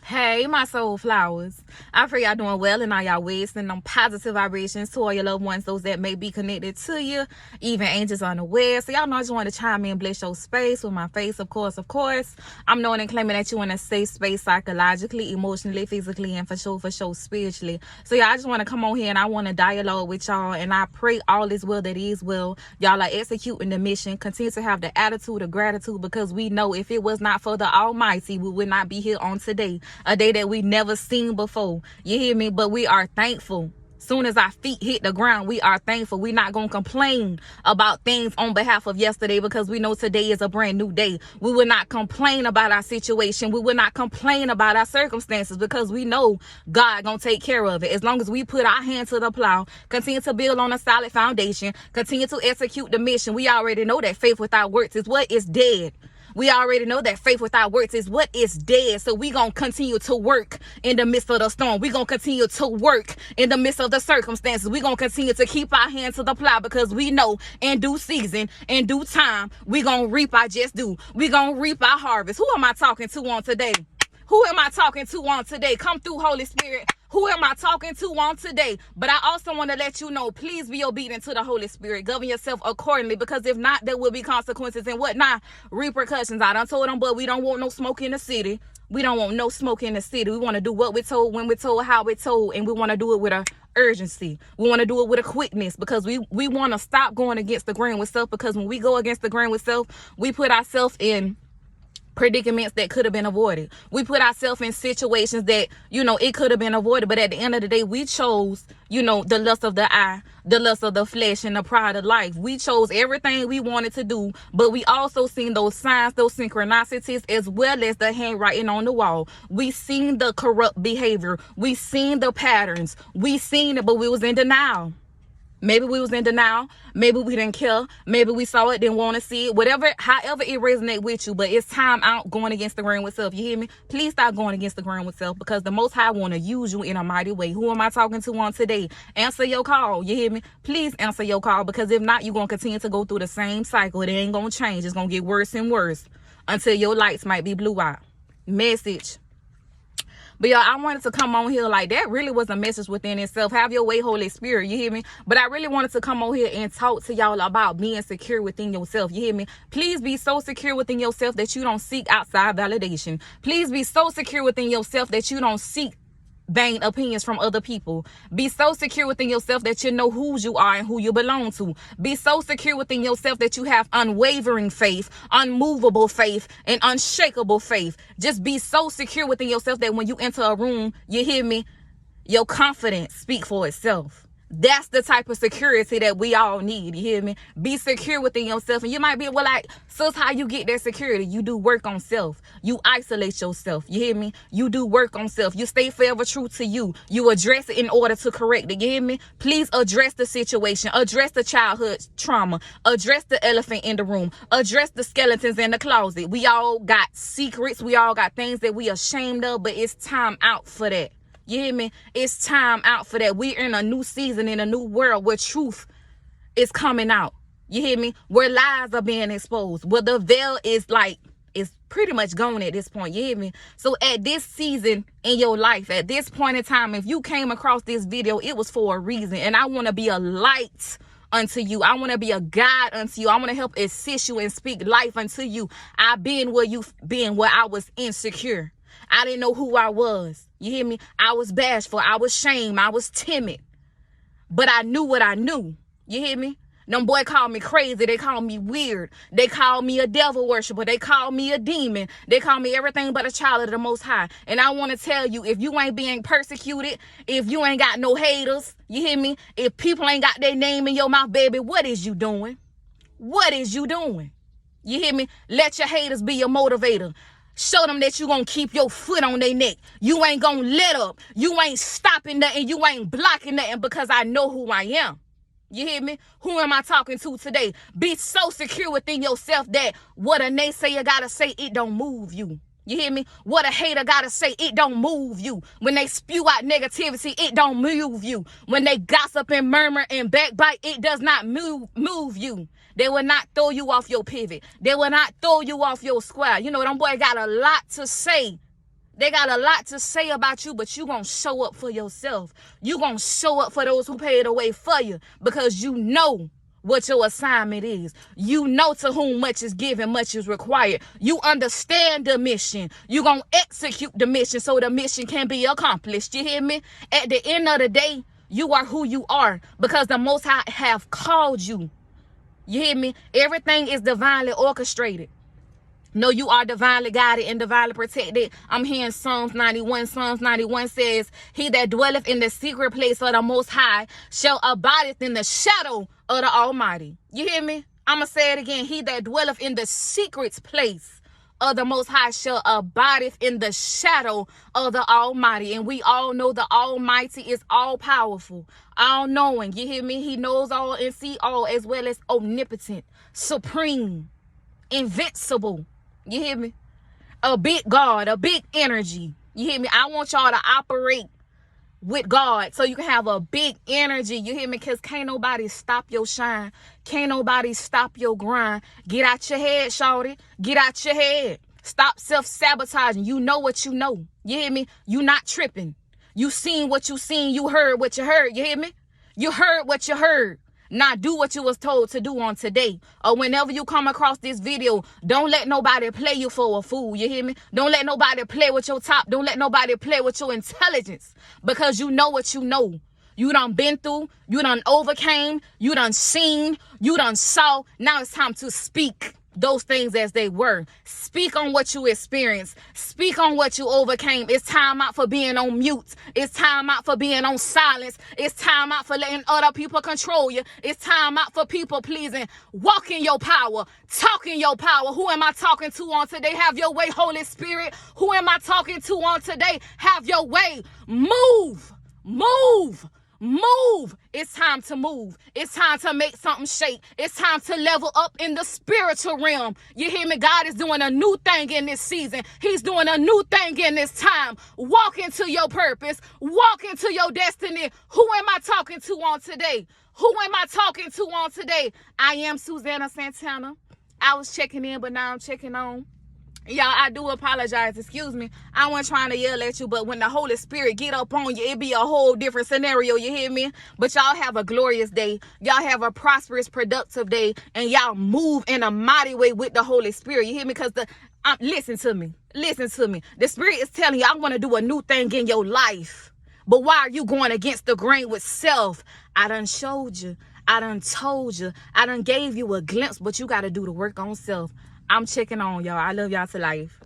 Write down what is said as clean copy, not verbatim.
Hey, my soul flowers. I pray y'all doing well and all y'all ways. Sending them positive vibrations to all your loved ones, those that may be connected to you, even angels unaware. So y'all know I just want to chime in, bless your space with my face, of course. I'm knowing and claiming that you in a safe space psychologically, emotionally, physically, and for sure, spiritually. So yeah, I just want to come on here and I want to dialogue with y'all, and I pray all is well that is well. Y'all are executing the mission. Continue to have the attitude of gratitude, because we know if it was not for the Almighty, we would not be here on today. A day that we never seen before. You hear me? But we are thankful. Soon as our feet hit the ground, we are thankful. We're not going to complain about things on behalf of yesterday, because we know today is a brand new day. We will not complain about our situation. We will not complain about our circumstances, because we know God going to take care of it. As long as we put our hand to the plow, continue to build on a solid foundation, continue to execute the mission. We already know that faith without works is what is dead. We already know that faith without works is what is dead. So we're going to continue to work in the midst of the storm. We're going to continue to work in the midst of the circumstances. We're going to continue to keep our hands to the plow, because we know in due season, in due time, we're going to reap our just due. We're going to reap our harvest. Who am I talking to on today? Who am I talking to on today? Come through, Holy Spirit. Who am I talking to on today? But I also want to let you know, please be obedient to the Holy Spirit. Govern yourself accordingly, because if not, there will be consequences and whatnot, repercussions. I done told them, but we don't want no smoke in the city. We don't want no smoke in the city. We want to do what we're told, when we're told, how we're told, and we want to do it with a urgency. We want to do it with a quickness, because we want to stop going against the grain with self, because when we go against the grain with self, we put ourselves in predicaments that could have been avoided. We put ourselves in situations that, it could have been avoided. But at the end of the day, we chose, the lust of the eye, the lust of the flesh, and the pride of life. We chose everything we wanted to do, but we also seen those signs, those synchronicities, as well as the handwriting on the wall. We seen the corrupt behavior. We seen the patterns. We seen it, but we was in denial. Maybe we was in denial. Maybe we didn't care. Maybe we saw it, didn't want to see it. However it resonates with you. But it's time out going against the grain with self. You hear me? Please stop going against the grain with self, because the Most High want to use you in a mighty way. Who am I talking to on today? Answer your call. You hear me? Please answer your call, because if not, you're going to continue to go through the same cycle. It ain't going to change. It's going to get worse and worse until your lights might be blew out. Message. But y'all, I wanted to come on here, like, that really was a message within itself. Have your way, Holy Spirit. You hear me? But I really wanted to come on here and talk to y'all about being secure within yourself. You hear me? Please be so secure within yourself that you don't seek outside validation. Please be so secure within yourself that you don't seek vain opinions from other people. Be so secure within yourself that you know who you are and who you belong to. Be so secure within yourself that you have unwavering faith, unmovable faith, and unshakable faith. Just be so secure within yourself that when you enter a room, you hear me, your confidence speak for itself. That's the type of security that we all need. You hear me? Be secure within yourself. And you might be, well, like, sis, how you get that security? You do work on self. You isolate yourself. You hear me? You do work on self. You stay forever true to you. You address it in order to correct it. You hear me? Please address the situation. Address the childhood trauma. Address the elephant in the room. Address the skeletons in the closet. We all got secrets. We all got things that we ashamed of, but it's time out for that. You hear me? It's time out for that. We're in a new season, in a new world where truth is coming out. You hear me? Where lies are being exposed. Where the veil is pretty much gone at this point. You hear me? So at this season in your life, at this point in time, if you came across this video, it was for a reason. And I want to be a light unto you. I want to be a guide unto you. I want to help assist you and speak life unto you. I've been where you've been, where I was insecure. I didn't know who I was. You hear me? I was bashful. I was shamed. I was timid. But I knew what I knew. You hear me? Them boy called me crazy. They called me weird. They called me a devil worshiper. They called me a demon. They called me everything but a child of the Most High. And I want to tell you, if you ain't being persecuted, if you ain't got no haters, you hear me? If people ain't got their name in your mouth, baby, what is you doing? What is you doing? You hear me? Let your haters be your motivator. Show them that you gonna keep your foot on their neck. You ain't gonna let up. You ain't stopping nothing. You ain't blocking nothing, because I know who I am. You hear me? Who am I talking to today? Be so secure within yourself that what a naysayer gotta say, it don't move you. You hear me? What a hater gotta say, it don't move you. When they spew out negativity, it don't move you. When they gossip and murmur and backbite, it does not move you. They will not throw you off your pivot. They will not throw you off your square. You know, them boy got a lot to say They got a lot to say about you, but you gonna show up for yourself. You gonna show up for those who paid away for you, because you know what your assignment is. You know to whom much is given, much is required. You understand the mission. You gonna execute the mission so the mission can be accomplished. You hear me? At the end of the day, you are who you are because the Most High have called you. You hear me? Everything is divinely orchestrated. No, you are divinely guided and divinely protected. I'm hearing Psalms 91. Psalms 91 says, he that dwelleth in the secret place of the Most High shall abideth in the shadow of the Almighty. You hear me? I'm going to say it again. He that dwelleth in the secret place of the Most High shall abideth in the shadow of the Almighty. And we all know the Almighty is all powerful, all knowing. You hear me? He knows all and see all, as well as omnipotent, supreme, invincible. You hear me? A big God, a big energy. You hear me? I want y'all to operate with God so you can have a big energy. You hear me? Because can't nobody stop your shine. Can't nobody stop your grind. Get out your head, shawty. Get out your head. Stop self-sabotaging. You know what you know. You hear me? You not tripping. You seen what you seen. You heard what you heard. You hear me? You heard what you heard. Now do what you was told to do on today. Or whenever you come across this video, don't let nobody play you for a fool. You hear me? Don't let nobody play with your top. Don't let nobody play with your intelligence. Because you know what you know. You done been through. You done overcame. You done seen. You done saw. Now it's time to speak those things as they were. Speak on what you experienced. Speak on what you overcame. It's time out for being on mute. It's time out for being on silence. It's time out for letting other people control you. It's time out for people pleasing. Walk in your power. Talk in your power. Who am I talking to on today? Have your way, Holy Spirit. Who am I talking to on today? Have your way. Move. Move. Move. It's time to move. It's time to make something shake. It's time to level up in the spiritual realm. You hear me? God is doing a new thing in this season. He's doing a new thing in this time. Walk into your purpose. Walk into your destiny. Who am I talking to on today? Who am I talking to on today? I am SusannahSantana. I was checking in, but now I'm checking on. Y'all, I do apologize. Excuse me. I wasn't trying to yell at you, but when the Holy Spirit get up on you, it be a whole different scenario. You hear me? But y'all have a glorious day. Y'all have a prosperous, productive day. And y'all move in a mighty way with the Holy Spirit. You hear me? Because listen to me. Listen to me. The Spirit is telling you, I want to do a new thing in your life. But why are you going against the grain with self? I done showed you. I done told you. I done gave you a glimpse, but you got to do the work on self. I'm checking on y'all. I love y'all to life.